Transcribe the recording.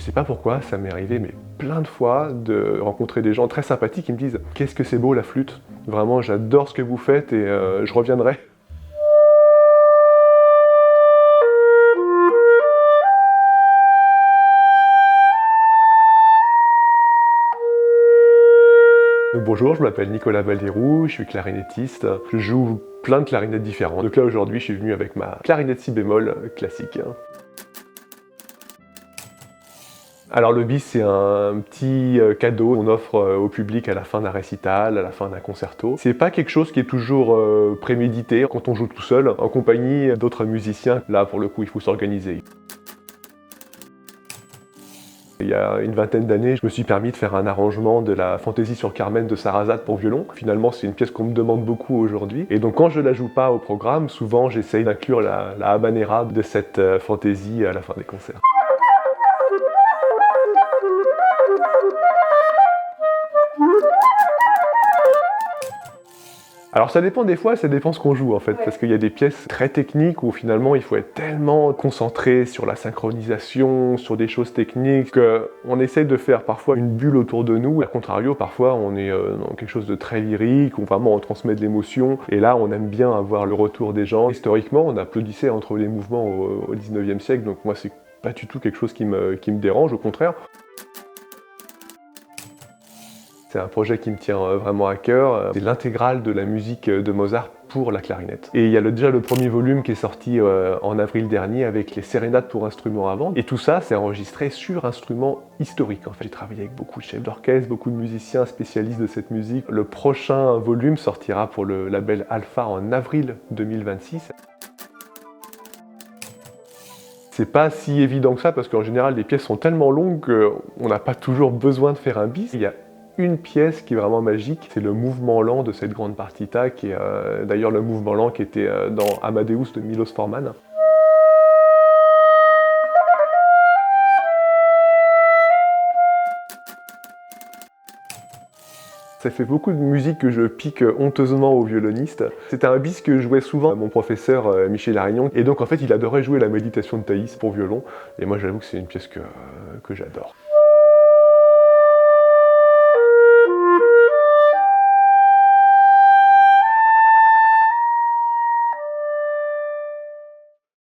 sais pas pourquoi, ça m'est arrivé mais plein de fois de rencontrer des gens très sympathiques qui me disent « Qu'est-ce que c'est beau la flûte, vraiment j'adore ce que vous faites et je reviendrai ». Bonjour, je m'appelle Nicolas Balderou, je suis clarinettiste. Je joue plein de clarinettes différentes. Donc là aujourd'hui, je suis venu avec ma clarinette si bémol classique. Alors le bis, c'est un petit cadeau qu'on offre au public à la fin d'un récital, à la fin d'un concerto. C'est pas quelque chose qui est toujours prémédité quand on joue tout seul, en compagnie d'autres musiciens. Là, pour le coup, il faut s'organiser. Il y a une vingtaine d'années, je me suis permis de faire un arrangement de la Fantaisie sur Carmen de Sarrazate pour violon. Finalement, c'est une pièce qu'on me demande beaucoup aujourd'hui. Et donc quand je la joue pas au programme, souvent j'essaye d'inclure la habanera de cette fantaisie à la fin des concerts. Alors ça dépend des fois, ça dépend ce qu'on joue en fait, parce qu'il y a des pièces très techniques où finalement il faut être tellement concentré sur la synchronisation, sur des choses techniques, qu'on essaye de faire parfois une bulle autour de nous. A contrario, parfois on est dans quelque chose de très lyrique, où vraiment on transmet de l'émotion, et là on aime bien avoir le retour des gens. Historiquement, on applaudissait entre les mouvements au 19e siècle, donc moi c'est pas du tout quelque chose qui me dérange, au contraire. C'est un projet qui me tient vraiment à cœur. C'est l'intégrale de la musique de Mozart pour la clarinette. Et il y a déjà le premier volume qui est sorti en avril dernier avec les sérénates pour instruments à vendre. Et tout ça, c'est enregistré sur instruments historiques. En fait, j'ai travaillé avec beaucoup de chefs d'orchestre, beaucoup de musiciens spécialistes de cette musique. Le prochain volume sortira pour le label Alpha en avril 2026. C'est pas si évident que ça parce qu'en général, les pièces sont tellement longues qu'on n'a pas toujours besoin de faire un bis. Il y a une pièce qui est vraiment magique, c'est le mouvement lent de cette grande partita, qui est d'ailleurs le mouvement lent qui était dans Amadeus de Milos Forman. Ça fait beaucoup de musique que je pique honteusement aux violonistes. C'était un bis que jouait souvent mon professeur Michel Arignon, et donc en fait il adorait jouer la méditation de Thaïs pour violon, et moi j'avoue que c'est une pièce que j'adore.